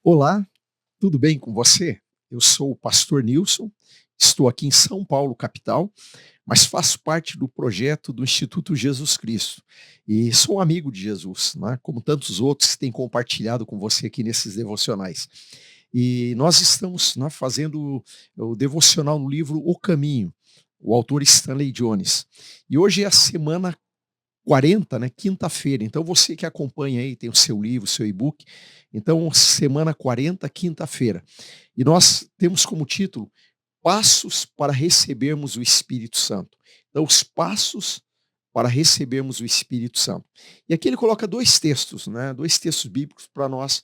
Olá, tudo bem com você? Eu sou o pastor Nilson, estou aqui em São Paulo, capital, mas faço parte do projeto do Instituto Jesus Cristo e sou um amigo de Jesus, né, como tantos outros que têm compartilhado com você aqui nesses devocionais. E nós estamos, né, fazendo o devocional no livro O Caminho, o autor Stanley Jones. E hoje é a semana 40, né, quinta-feira. Então você que acompanha aí, tem o seu livro, o seu e-book. Então, semana 40, quinta-feira. E nós temos como título Passos para recebermos o Espírito Santo. Então, os passos para recebermos o Espírito Santo. E aqui ele coloca dois textos, né, dois textos bíblicos para nós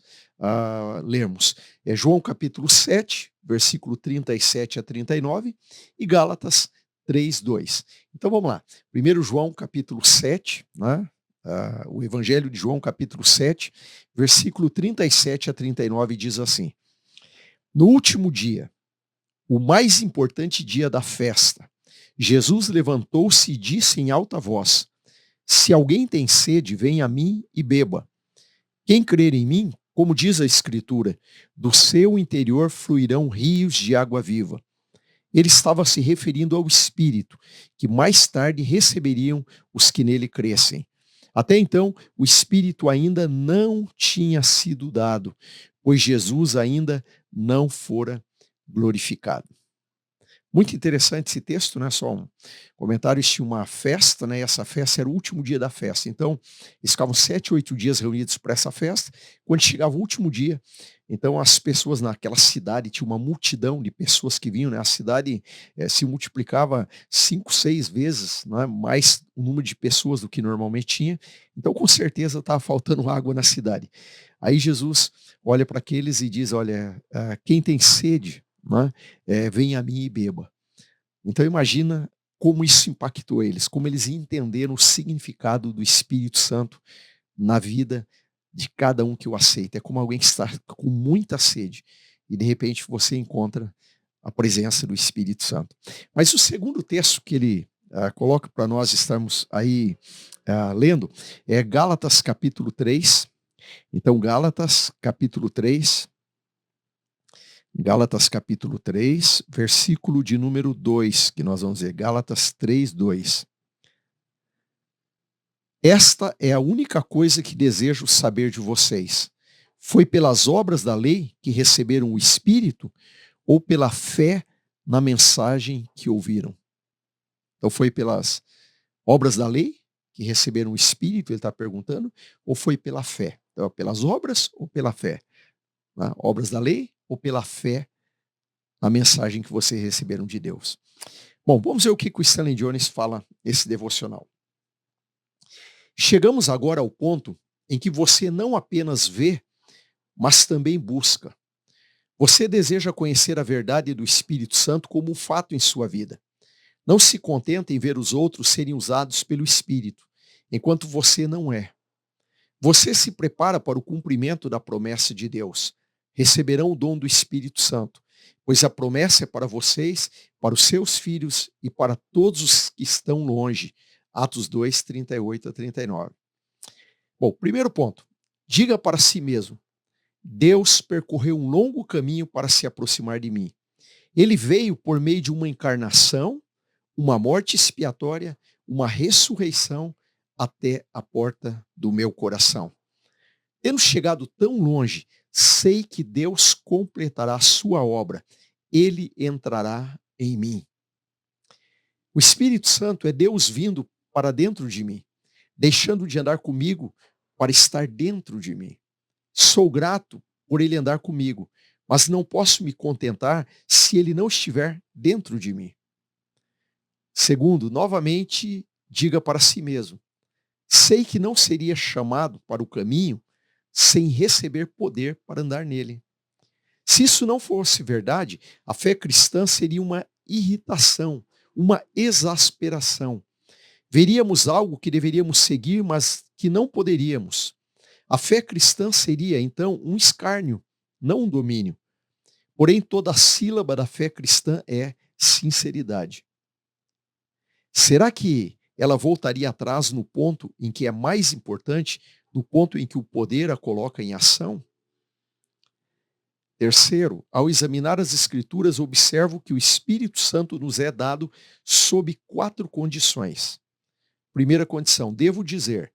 lermos. É João capítulo 7, versículo 37 a 39, e Gálatas 3:2. Então vamos lá. Primeiro João capítulo 7, né, o Evangelho de João capítulo 7, versículo 37 a 39 diz assim: No último dia, o mais importante dia da festa, Jesus levantou-se e disse em alta voz: Se alguém tem sede, venha a mim e beba. Quem crer em mim, como diz a Escritura, do seu interior fluirão rios de água viva. Ele estava se referindo ao Espírito, que mais tarde receberiam os que nele crescem. Até então, o Espírito ainda não tinha sido dado, pois Jesus ainda não fora glorificado. Muito interessante esse texto, né? Só um comentário. Eles tinham uma festa, né? E essa festa era o último dia da festa. Então, eles ficavam 7, 8 dias reunidos para essa festa. Quando chegava o último dia, então as pessoas naquela cidade, tinha uma multidão de pessoas que vinham, né? A cidade se multiplicava 5, 6 vezes, né? Mais o número de pessoas do que normalmente tinha. Então, com certeza, estava faltando água na cidade. Aí Jesus olha para aqueles e diz: Olha, quem tem sede, né, venha a mim e beba. Então imagina como isso impactou eles, como eles entenderam o significado do Espírito Santo na vida de cada um que o aceita. É como alguém que está com muita sede e de repente você encontra a presença do Espírito Santo. Mas o segundo texto que ele coloca para nós estarmos aí lendo é Gálatas capítulo 3. Então Gálatas capítulo 3, versículo de número 2, que nós vamos ver, Gálatas 3:2. Esta é a única coisa que desejo saber de vocês. Foi pelas obras da lei que receberam o Espírito ou pela fé na mensagem que ouviram? Então foi pelas obras da lei que receberam o Espírito, ele está perguntando, ou foi pela fé? Então, pelas obras ou pela fé? Né? Obras da lei ou pela fé na mensagem que vocês receberam de Deus? Bom, vamos ver o que o Stanley Jones fala nesse devocional. Chegamos agora ao ponto em que você não apenas vê, mas também busca. Você deseja conhecer a verdade do Espírito Santo como um fato em sua vida. Não se contenta em ver os outros serem usados pelo Espírito, enquanto você não é. Você se prepara para o cumprimento da promessa de Deus. Receberão o dom do Espírito Santo, pois a promessa é para vocês, para os seus filhos e para todos os que estão longe. Atos 2, 38 a 39. Bom, primeiro ponto. Diga para si mesmo: Deus percorreu um longo caminho para se aproximar de mim. Ele veio por meio de uma encarnação, uma morte expiatória, uma ressurreição até a porta do meu coração. Tendo chegado tão longe, sei que Deus completará a sua obra. Ele entrará em mim. O Espírito Santo é Deus vindo para dentro de mim, deixando de andar comigo para estar dentro de mim. Sou grato por ele andar comigo, mas não posso me contentar se ele não estiver dentro de mim. Segundo, novamente, diga para si mesmo: sei que não seria chamado para o caminho sem receber poder para andar nele. Se isso não fosse verdade, a fé cristã seria uma irritação, uma exasperação. Veríamos algo que deveríamos seguir, mas que não poderíamos. A fé cristã seria, então, um escárnio, não um domínio. Porém, toda a sílaba da fé cristã é sinceridade. Será que ela voltaria atrás no ponto em que é mais importante, no ponto em que o poder a coloca em ação? Terceiro, ao examinar as Escrituras, observo que o Espírito Santo nos é dado sob 4 condições. Primeira condição, devo dizer: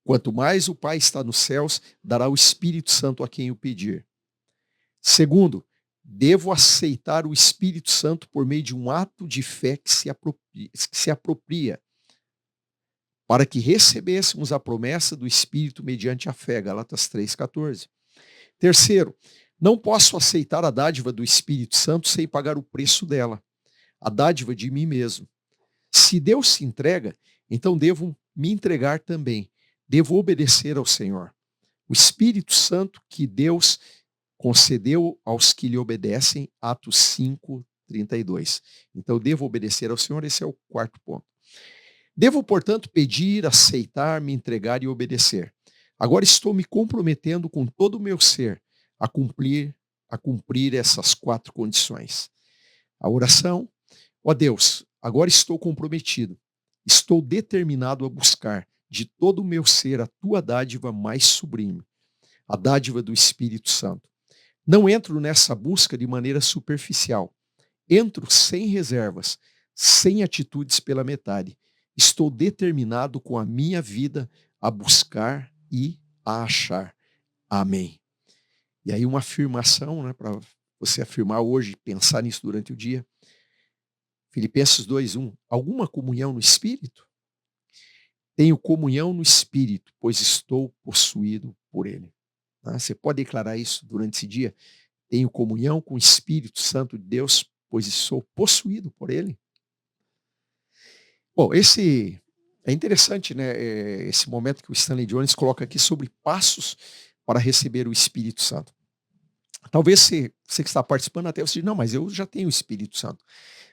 quanto mais o Pai está nos céus, dará o Espírito Santo a quem o pedir. Segundo, devo aceitar o Espírito Santo por meio de um ato de fé que se apropria, para que recebêssemos a promessa do Espírito mediante a fé. Gálatas 3,14. Terceiro, não posso aceitar a dádiva do Espírito Santo sem pagar o preço dela, a dádiva de mim mesmo. Se Deus se entrega, então devo me entregar também. Devo obedecer ao Senhor. O Espírito Santo que Deus concedeu aos que lhe obedecem, Atos 5:32. Então, devo obedecer ao Senhor, esse é o quarto ponto. Devo, portanto, pedir, aceitar, me entregar e obedecer. Agora estou me comprometendo com todo o meu ser a cumprir essas 4 condições. A oração: ó Deus, agora estou comprometido, estou determinado a buscar de todo o meu ser a tua dádiva mais sublime, a dádiva do Espírito Santo. Não entro nessa busca de maneira superficial. Entro sem reservas, sem atitudes pela metade. Estou determinado com a minha vida a buscar e a achar. Amém. E aí uma afirmação, né, para você afirmar hoje, pensar nisso durante o dia. Filipenses 2:1. Alguma comunhão no Espírito? Tenho comunhão no Espírito, pois estou possuído por Ele. Você pode declarar isso durante esse dia? Tenho comunhão com o Espírito Santo de Deus, pois sou possuído por Ele. Bom, esse é interessante, né? Esse momento que o Stanley Jones coloca aqui sobre passos para receber o Espírito Santo. Talvez você que está participando até você diga: não, mas eu já tenho o Espírito Santo.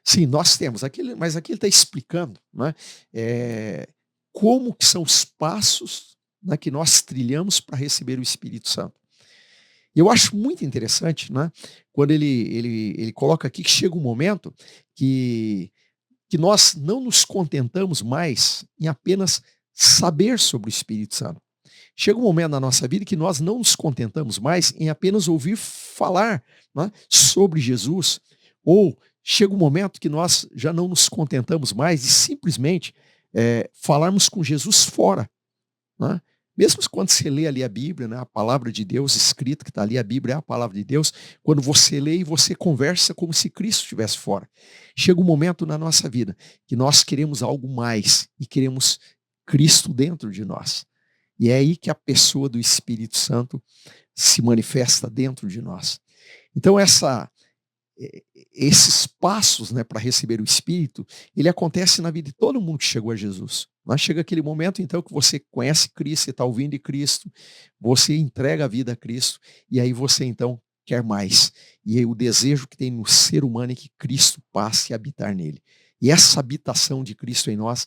Sim, nós temos, mas aqui ele está explicando, né, como que são os passos, né, que nós trilhamos para receber o Espírito Santo. E eu acho muito interessante, né, quando ele coloca aqui que chega um momento que nós não nos contentamos mais em apenas saber sobre o Espírito Santo. Chega um momento na nossa vida que nós não nos contentamos mais em apenas ouvir falar, né, sobre Jesus, ou chega um momento que nós já não nos contentamos mais de simplesmente falarmos com Jesus fora, né? Mesmo quando você lê ali a Bíblia, né, a palavra de Deus escrita, que está ali, a Bíblia é a palavra de Deus, quando você lê e você conversa como se Cristo estivesse fora. Chega um momento na nossa vida que nós queremos algo mais e queremos Cristo dentro de nós. E é aí que a pessoa do Espírito Santo se manifesta dentro de nós. Então esses passos, né, para receber o Espírito, ele acontece na vida de todo mundo que chegou a Jesus. Mas chega aquele momento, então, que você conhece Cristo, você está ouvindo de Cristo, você entrega a vida a Cristo, e aí você, então, quer mais. E aí, o desejo que tem no ser humano é que Cristo passe a habitar nele. E essa habitação de Cristo em nós,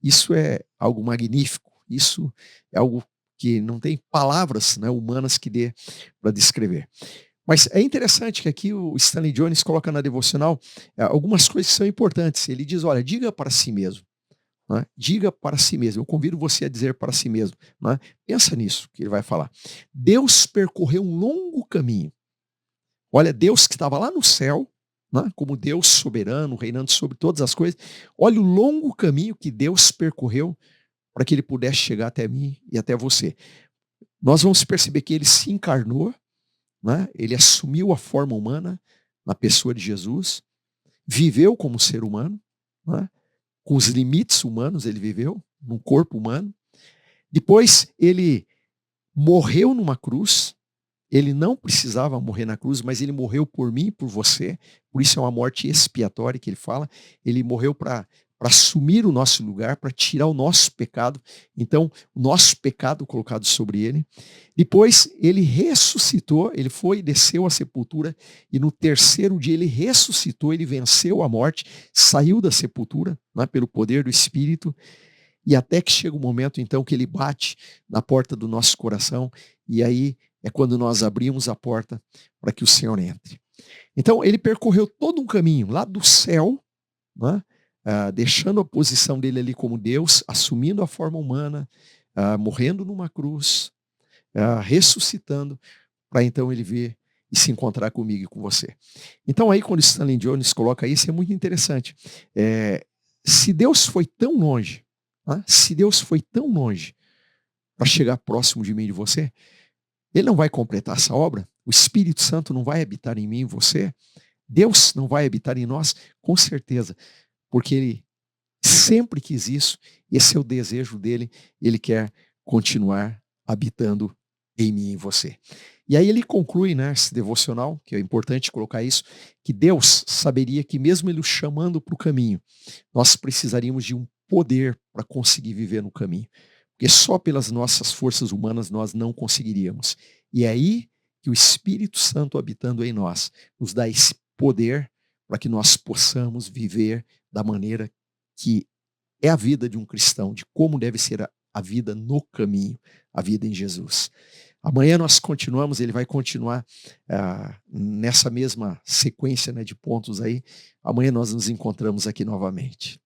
isso é algo magnífico, isso é algo que não tem palavras, né, humanas que dê para descrever. Mas é interessante que aqui o Stanley Jones coloca na devocional algumas coisas que são importantes. Ele diz: olha, diga para si mesmo. Né? Diga para si mesmo. Eu convido você a dizer para si mesmo. Né? Pensa nisso que ele vai falar. Deus percorreu um longo caminho. Olha, Deus que estava lá no céu, né, como Deus soberano, reinando sobre todas as coisas. Olha o longo caminho que Deus percorreu para que ele pudesse chegar até mim e até você. Nós vamos perceber que ele se encarnou, né? Ele assumiu a forma humana na pessoa de Jesus, viveu como ser humano, né? Com os limites humanos ele viveu, num corpo humano. Depois ele morreu numa cruz. Ele não precisava morrer na cruz, mas ele morreu por mim e por você. Por isso é uma morte expiatória que ele fala. Ele morreu para assumir o nosso lugar, para tirar o nosso pecado. Então, o nosso pecado colocado sobre ele. Depois, ele ressuscitou, ele foi, desceu à sepultura, e no terceiro dia ele ressuscitou, ele venceu a morte, saiu da sepultura, né, pelo poder do Espírito, e até que chega o momento, então, que ele bate na porta do nosso coração, e aí é quando nós abrimos a porta para que o Senhor entre. Então, ele percorreu todo um caminho lá do céu, né, deixando a posição dele ali como Deus, assumindo a forma humana, morrendo numa cruz, ressuscitando, para então ele vir e se encontrar comigo e com você. Então aí quando Stanley Jones coloca isso, é muito interessante. Se Deus foi tão longe, né, se Deus foi tão longe para chegar próximo de mim e de você, Ele não vai completar essa obra? O Espírito Santo não vai habitar em mim e em você? Deus não vai habitar em nós? Com certeza, porque Ele sempre quis isso, esse é o desejo dele, ele quer continuar habitando em mim e em você. E aí ele conclui, né, esse devocional, que é importante colocar isso, que Deus saberia que mesmo ele o chamando para o caminho, nós precisaríamos de um poder para conseguir viver no caminho. Porque só pelas nossas forças humanas nós não conseguiríamos. E é aí que o Espírito Santo habitando em nós nos dá esse poder para que nós possamos viver da maneira que é a vida de um cristão, de como deve ser a vida no caminho, a vida em Jesus. Amanhã nós continuamos, ele vai continuar nessa mesma sequência, né, de pontos aí. Amanhã nós nos encontramos aqui novamente.